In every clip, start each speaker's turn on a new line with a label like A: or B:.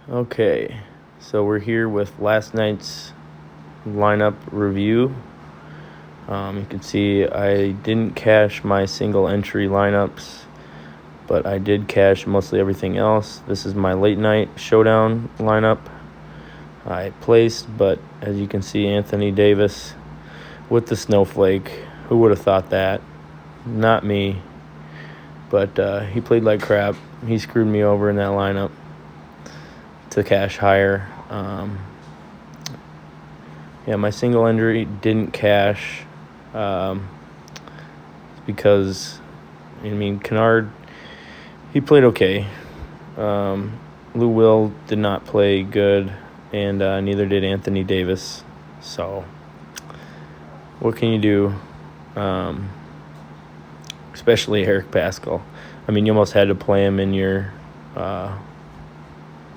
A: Okay, so we're here with last night's lineup review. You can see I didn't cash my single entry lineups, but I did cash mostly everything else. This is my late night showdown lineup I placed, but as you can see, Anthony Davis with the snowflake. Who would have thought that? Not me. But he played like crap. He screwed me over in that lineup to cash higher. My single entry didn't cash because, Kennard, he played okay. Lou Will did not play good, and neither did Anthony Davis. So what can you do? Especially Eric Paschall. You almost had to play him in your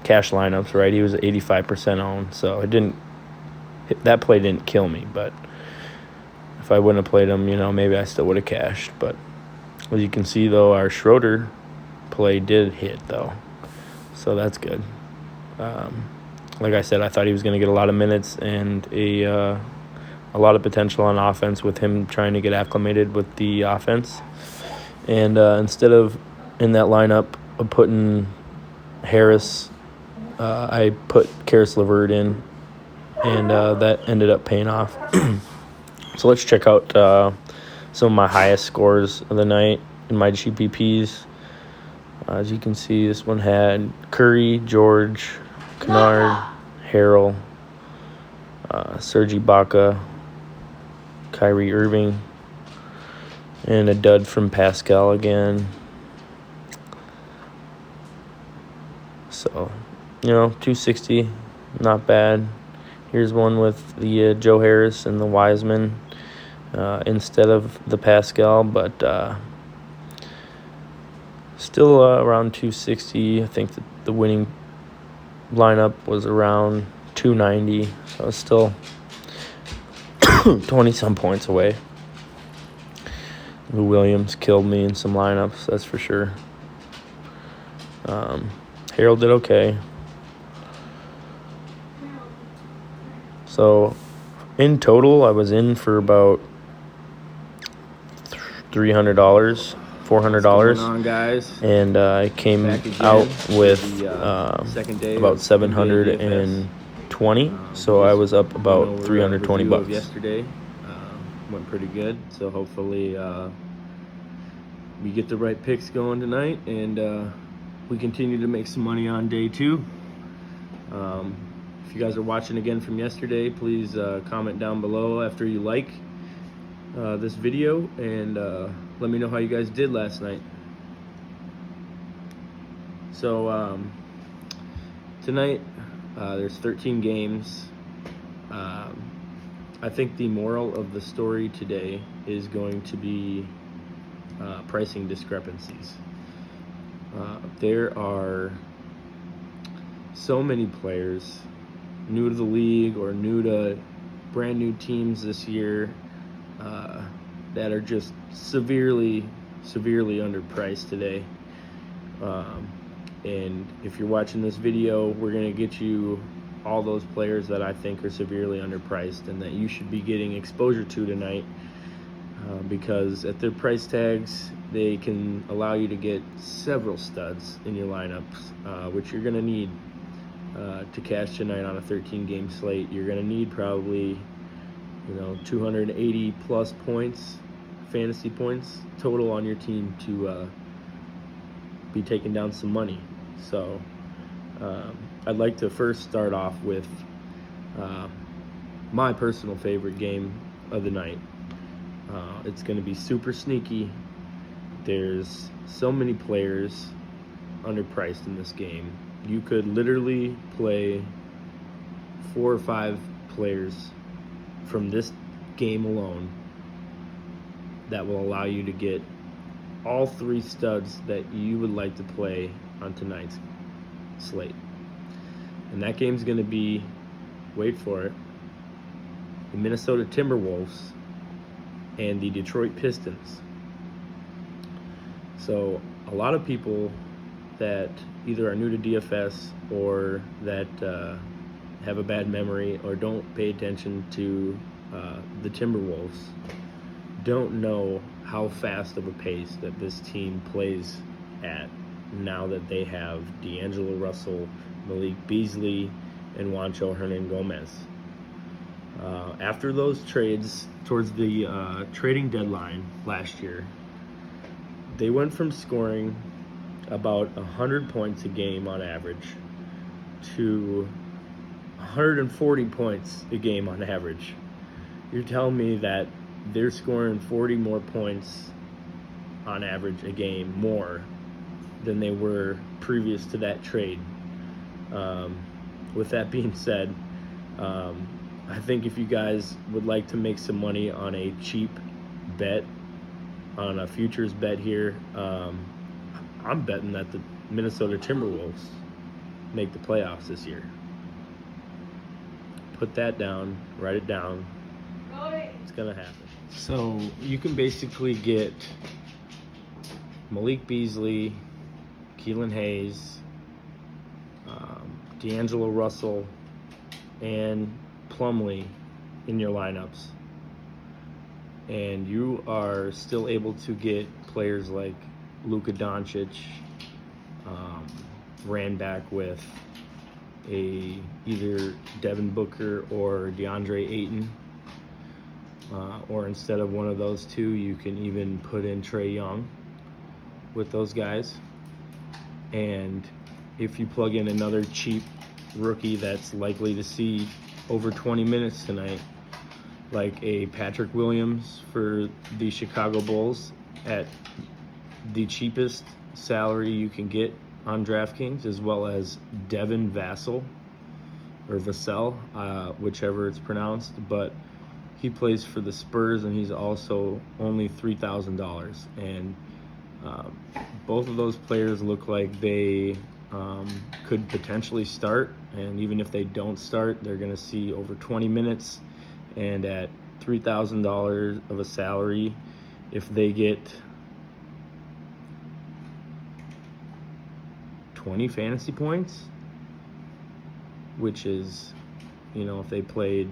A: cash lineups, right? He was 85% owned, so that play didn't kill me. But if I wouldn't have played him, maybe I still would have cashed. But as you can see, though, our Schroeder play did hit, though, so that's good. Like I said, I thought he was going to get a lot of minutes and a lot of potential on offense with him trying to get acclimated with the offense. And instead of in that lineup of putting Harris, I put Karis LeVert in, and that ended up paying off. So let's check out some of my highest scores of the night in my GPPs. As you can see, this one had Curry, George, Kennard, Harrell, Serge Ibaka, Kyrie Irving, and a dud from Pascal again. So, 260, not bad. Here's one with the Joe Harris and the Wiseman instead of the Pascal, but still around 260. I think that the winning lineup was around 290, so it's still 20-some points away. Lou Williams killed me in some lineups, that's for sure. Harold did okay. So, in total, I was in for about $300, $400.
B: On, guys?
A: And I came out with about 720. So I was up about $320.
B: Yesterday went pretty good. So hopefully we get the right picks going tonight, and we continue to make some money on day two. If you guys are watching again from yesterday, please comment down below after you like this video, and let me know how you guys did last night. So tonight there's 13 games. I think the moral of the story today is going to be pricing discrepancies. There are so many players new to the league or new to brand new teams this year that are just severely underpriced today. And if you're watching this video, we're going to get you all those players that I think are severely underpriced and that you should be getting exposure to tonight, because at their price tags, they can allow you to get several studs in your lineups, which you're going to need to cash tonight on a 13-game slate. You're going to need probably 280 plus points, fantasy points total on your team to be taking down some money. So I'd like to first start off with my personal favorite game of the night. It's going to be super sneaky. There's so many players underpriced in this game. You could literally play 4 or 5 players from this game alone that will allow you to get all 3 studs that you would like to play on tonight's slate. And that game's going to be, wait for it, the Minnesota Timberwolves and the Detroit Pistons. So a lot of people that either are new to DFS or that have a bad memory or don't pay attention to the Timberwolves don't know how fast of a pace that this team plays at now that they have D'Angelo Russell, Malik Beasley, and Juancho Hernan-Gomez. After those trades towards the trading deadline last year, they went from scoring about 100 points a game on average to 140 points a game on average. You're telling me that they're scoring 40 more points on average a game more than they were previous to that trade. With that being said, I think if you guys would like to make some money on a cheap bet, on a futures bet here, I'm betting that the Minnesota Timberwolves make the playoffs this year. Put that down, write it down. It's going to happen. So you can basically get Malik Beasley, Keelan Hayes, D'Angelo Russell, and Plumlee in your lineups. And you are still able to get players like Luka Doncic, ran back with either Devin Booker or DeAndre Ayton. Or instead of one of those two, you can even put in Trae Young with those guys. And if you plug in another cheap rookie that's likely to see over 20 minutes tonight, like a Patrick Williams for the Chicago Bulls at the cheapest salary you can get on DraftKings, as well as Devin Vassell, or Vassell, whichever it's pronounced, but he plays for the Spurs, and he's also only $3,000. And both of those players look like they could potentially start. And even if they don't start, they're going to see over 20 minutes. And at $3,000 of a salary, if they get 20 fantasy points, which is, if they played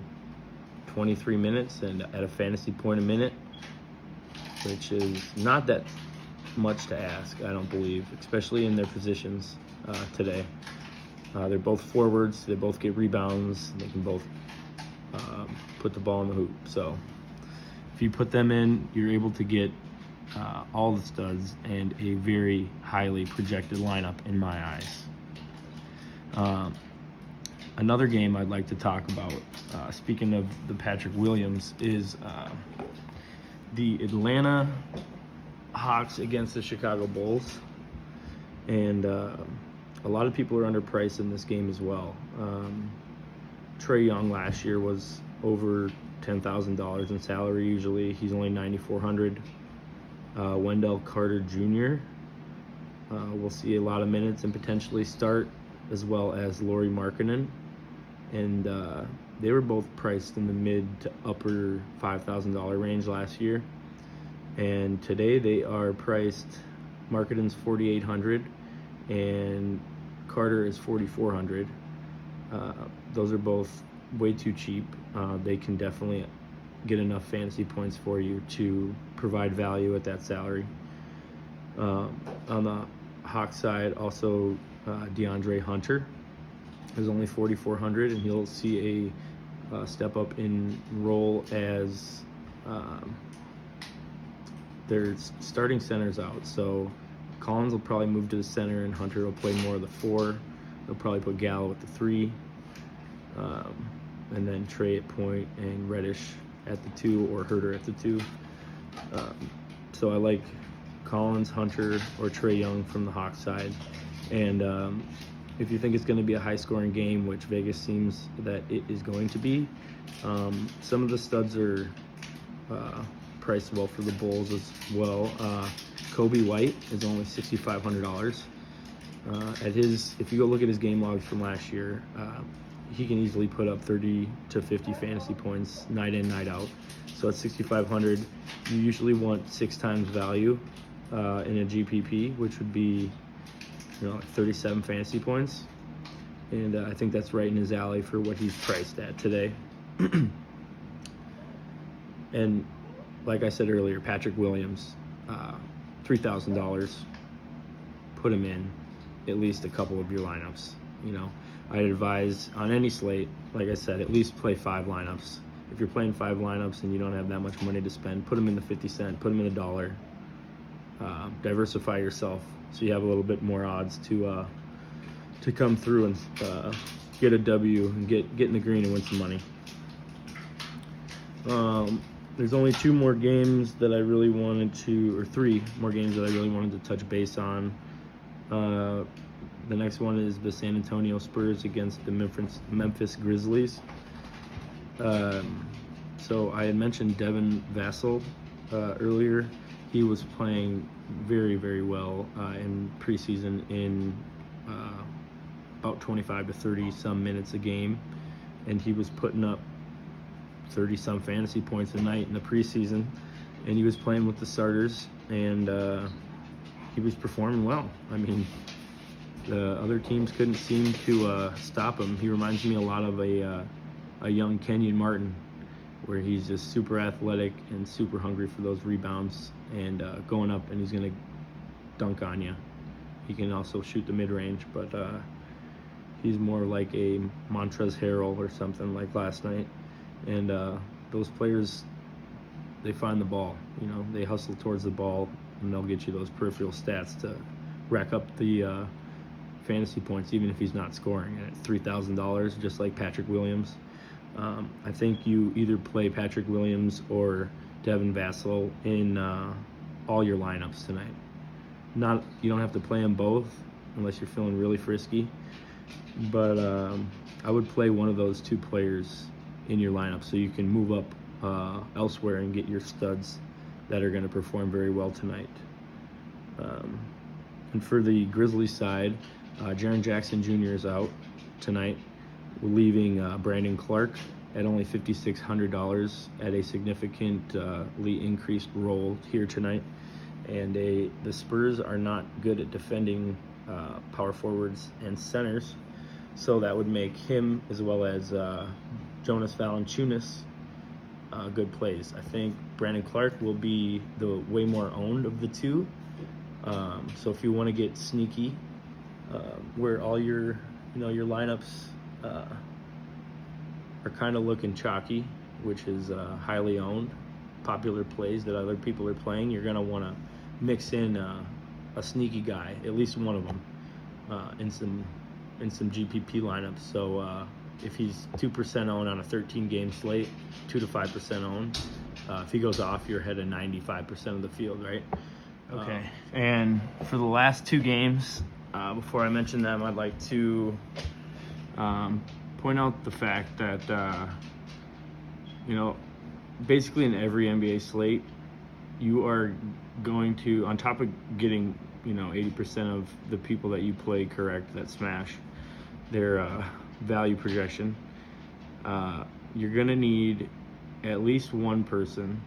B: 23 minutes and at a fantasy point a minute, which is not that much to ask, I don't believe, especially in their positions today. They're both forwards, they both get rebounds, they can both put the ball in the hoop. So if you put them in, you're able to get all the studs and a very highly projected lineup in my eyes. Another game I'd like to talk about, speaking of the Patrick Williams, is the Atlanta Hawks against the Chicago Bulls. And a lot of people are underpriced in this game as well. Trae Young last year was over $10,000 in salary usually. He's only $9,400. Wendell Carter Jr. Will see a lot of minutes and potentially start, as well as Lauri Markkanen. And they were both priced in the mid to upper $5,000 range last year. And today they are priced, Markkanen's $4,800 and Carter is $4,400. Those are both way too cheap. They can definitely get enough fantasy points for you to provide value at that salary. On the Hawks side, also DeAndre Hunter is only $4,400, and he'll see a step up in role as their starting center's out. So Collins will probably move to the center, and Hunter will play more of the 4. They'll probably put Gallo at the 3, and then Trae at point and Reddish at the 2, or Herter at the 2. So I like Collins, Hunter, or Trae Young from the Hawks side. And if you think it's going to be a high-scoring game, which Vegas seems that it is going to be, some of the studs are priced well for the Bulls as well. Kobe White is only $6,500. If you go look at his game logs from last year, he can easily put up 30 to 50 fantasy points night in, night out. So at $6,500, you usually want 6 times value in a GPP, which would be like 37 fantasy points. And I think that's right in his alley for what he's priced at today. And like I said earlier, Patrick Williams, $3,000. Put him in at least a couple of your lineups. I'd advise on any slate, like I said, at least play 5 lineups. If you're playing 5 lineups and you don't have that much money to spend, put them in the 50 cent, put them in $1. Diversify yourself so you have a little bit more odds to come through and get a W and get in the green and win some money. There's only 2 more games that I really wanted to, or 3 more games that I really wanted to touch base on. The next one is the San Antonio Spurs against the Memphis Grizzlies. So I had mentioned Devin Vassell earlier. He was playing very, very well in preseason in about 25 to 30 some minutes a game, and he was putting up 30 some fantasy points a night in the preseason, and he was playing with the starters, and he was performing well. I mean, the other teams couldn't seem to stop him. He reminds me a lot of a young Kenyon Martin, where he's just super athletic and super hungry for those rebounds and going up, and he's going to dunk on you. He can also shoot the mid-range, but he's more like a Montrezl Harrell or something like last night. And those players, they find the ball. They hustle towards the ball, and they'll get you those peripheral stats to rack up the fantasy points, even if he's not scoring. And at $3,000, just like Patrick Williams, I think you either play Patrick Williams or Devin Vassell in all your lineups tonight. You don't have to play them both unless you're feeling really frisky, but I would play one of those 2 players in your lineup so you can move up elsewhere and get your studs that are going to perform very well tonight. And for the Grizzlies side, Jaren Jackson Jr. is out tonight, leaving Brandon Clark at only $5,600 at a significantly increased role here tonight. And the Spurs are not good at defending power forwards and centers, so that would make him, as well as Jonas Valanciunas, good plays. I think Brandon Clark will be the way more owned of the 2. So if you want to get sneaky, where all your lineups are kind of looking chalky, which is highly owned, popular plays that other people are playing, you're going to want to mix in a sneaky guy, at least one of them, in some GPP lineups. So if he's 2% owned on a 13-game slate, 2 to 5% owned, if he goes off, you're ahead of 95% of the field, right? Okay. And for the last 2 games, before I mention them, I'd like to point out the fact that basically in every NBA slate, you are going to, on top of getting 80% of the people that you play correct that smash their value projection, you're gonna need at least one person,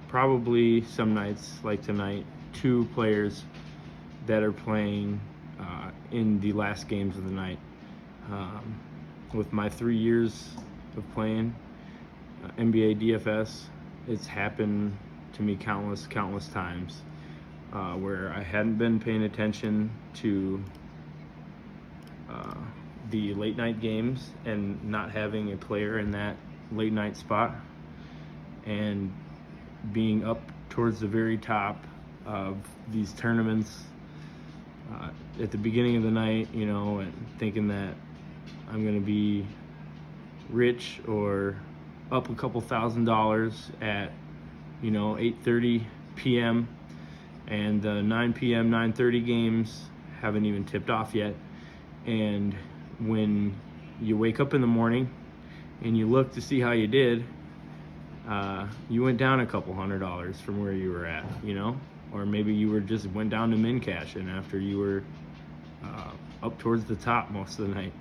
B: probably some nights like tonight, 2 players that are playing in the last games of the night. With my 3 years of playing NBA DFS, it's happened to me countless times where I hadn't been paying attention to the late night games and not having a player in that late night spot, and being up towards the very top of these tournaments at the beginning of the night, and thinking that I'm going to be rich or up a couple $1,000s at 8:30 p.m. and the 9 p.m. 9:30 games haven't even tipped off yet. And when you wake up in the morning and you look to see how you did, you went down a couple $100s from where you were at, or maybe you just went down to min cash and after you were up towards the top most of the night,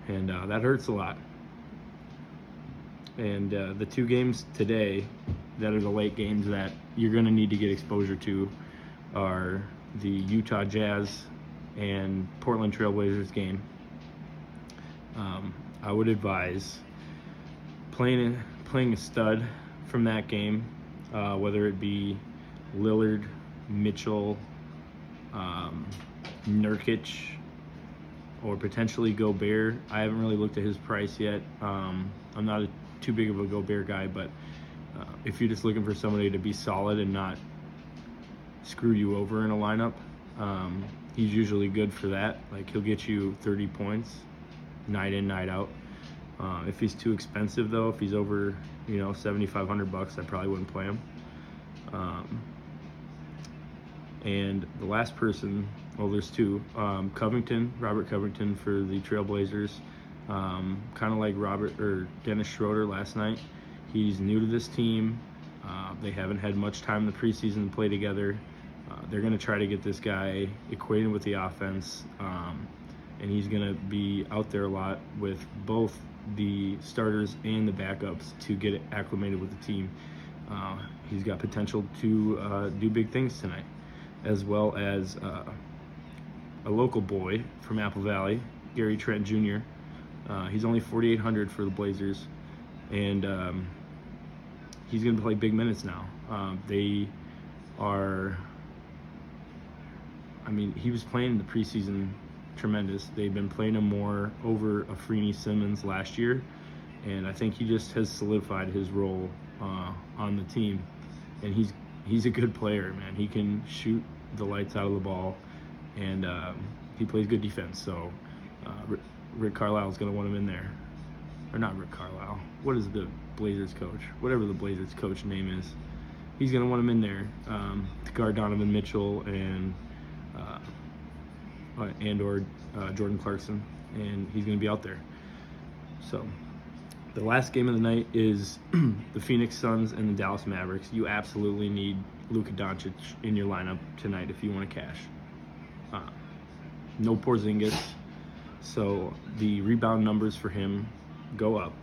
B: and that hurts a lot. And the 2 games today that are the late games that you're going to need to get exposure to are the Utah Jazz and Portland Trailblazers game, I would advise playing a stud from that game, whether it be Lillard, Mitchell, Nurkic, or potentially Gobert. I haven't really looked at his price yet. I'm not too big of a Gobert guy, but if you're just looking for somebody to be solid and not screw you over in a lineup, he's usually good for that. Like, he'll get you 30 points night in, night out. If he's too expensive though, if he's over, $7,500, I probably wouldn't play him. And the last person, there's two, Robert Covington for the Trailblazers, kind of like Dennis Schroeder last night. He's new to this team. They haven't had much time in the preseason to play together. They're going to try to get this guy acquainted with the offense, and he's going to be out there a lot with both the starters and the backups to get acclimated with the team. He's got potential to do big things tonight, as well as a local boy from Apple Valley, Gary Trent Jr. He's only $4,800 for the Blazers, and he's going to play big minutes now. He was playing in the preseason tremendous. They've been playing him more over Afrini Simmons last year, and I think he just has solidified his role on the team. And he's a good player, man. He can shoot the lights out of the ball, and he plays good defense. So Rick Carlisle is going to want him in there. Or not Rick Carlisle. What is the Blazers coach? Whatever the Blazers coach name is. He's going to want him in there to guard Donovan Mitchell and Jordan Clarkson, and he's going to be out there. So the last game of the night is the Phoenix Suns and the Dallas Mavericks. You absolutely need Luka Doncic in your lineup tonight if you want to cash. No Porzingis, so the rebound numbers for him go up.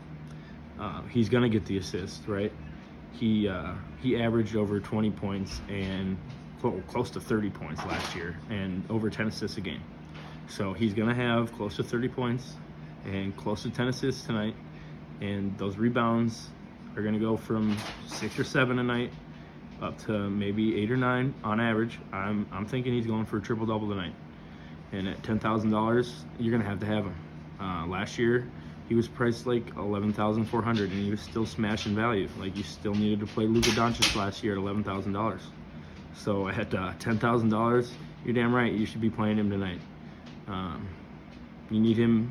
B: He's going to get the assist, right? He averaged over 20 points and close to 30 points last year and over 10 assists a game. So he's going to have close to 30 points and close to 10 assists tonight. And those rebounds are going to go from 6 or 7 a night up to maybe 8 or 9 on average. I'm thinking he's going for a triple-double tonight. And at $10,000, you're going to have him. Last year, he was priced like $11,400, and he was still smashing value. Like, you still needed to play Luka Doncic last year at $11,000. So at $10,000, you're damn right you should be playing him tonight. You need him.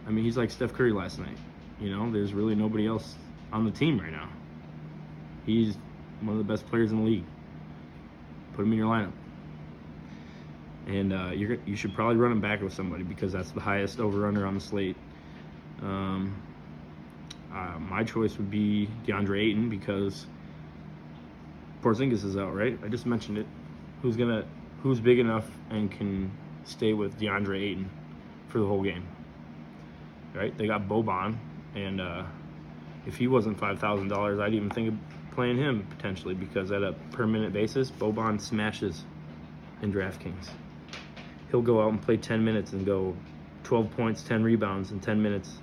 B: He's like Steph Curry last night. There's really nobody else on the team right now. He's one of the best players in the league. Put him in your lineup. And you should probably run him back with somebody because that's the highest over-under on the slate. My choice would be DeAndre Ayton because Porzingis is out, right? I just mentioned it. Who's big enough and can stay with DeAndre Ayton for the whole game, right? They got Boban, and if he wasn't $5,000, I'd even think of playing him potentially because at a per minute basis, Boban smashes in DraftKings. He'll go out and play 10 minutes and go 12 points, 10 rebounds in 10 minutes.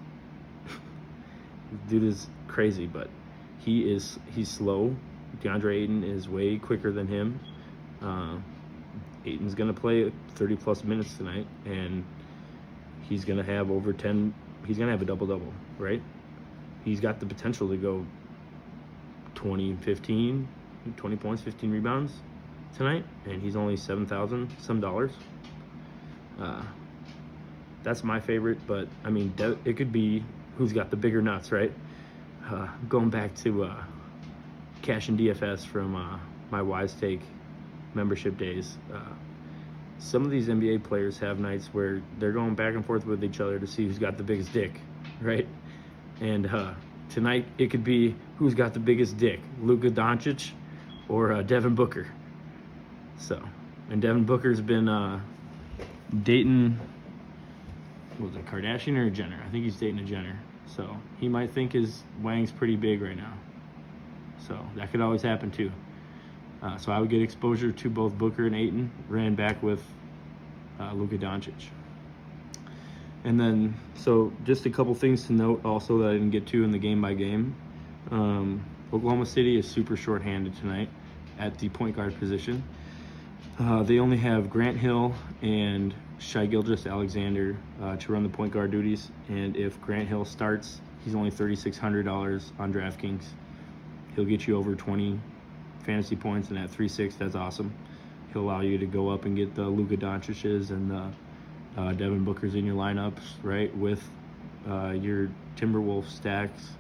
B: Dude is crazy, but he's slow. DeAndre Ayton is way quicker than him. Ayton's going to play 30-plus minutes tonight, and he's going to have over 10. He's going to have a double-double, right? He's got the potential to go 20 points, 15 rebounds tonight, and he's only $7,000 some dollars. That's my favorite, but it could be who's got the bigger nuts, right? Going back to Cash and DFS from my Wise Take membership days. Some of these NBA players have nights where they're going back and forth with each other to see who's got the biggest dick, right? And tonight it could be who's got the biggest dick, Luka Doncic or Devin Booker. And Devin Booker's been dating, was it Kardashian or a Jenner? I think he's dating a Jenner. So he might think his wang's pretty big right now. So that could always happen too. So I would get exposure to both Booker and Ayton, ran back with
A: Luka Doncic. And then, so just a couple things to note also that I didn't get to in the game by game. Oklahoma City is super shorthanded tonight at the point guard position. They only have Grant Hill and Shai Gilgeous-Alexander to run the point guard duties. And if Grant Hill starts, he's only $3,600 on DraftKings. He'll get you over 20 fantasy points, and at 3.6, that's awesome. He'll allow you to go up and get the Luka Doncic's and the Devin Booker's in your lineups, right, with your Timberwolves stacks.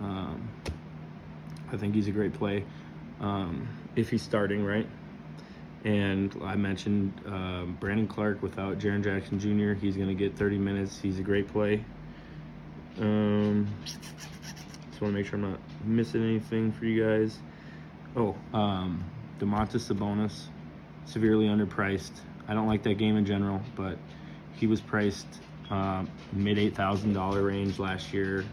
A: I think he's a great play if he's starting, right? And I mentioned Brandon Clark without Jaren Jackson Jr. He's going to get 30 minutes. He's a great play. Just want to make sure I'm not missing anything for you guys. Domantas Sabonis, severely underpriced. I don't like that game in general, but he was priced mid $8,000 range last year,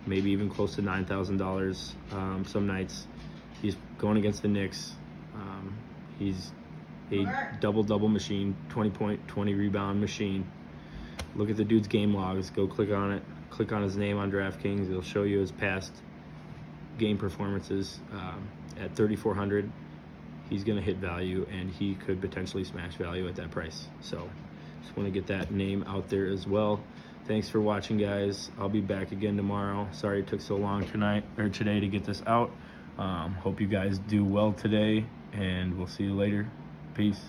A: maybe even close to $9,000 some nights. He's going against the Knicks. He's a double-double machine, 20-point, 20-rebound machine. Look at the dude's game logs. Go click on it. Click on his name on DraftKings. It'll show you his past game performances. At 3,400, he's going to hit value, and he could potentially smash value at that price. So just want to get that name out there as well. Thanks for watching, guys. I'll be back again tomorrow. Sorry it took so long today to get this out. Hope you guys do well today, and we'll see you later. Peace.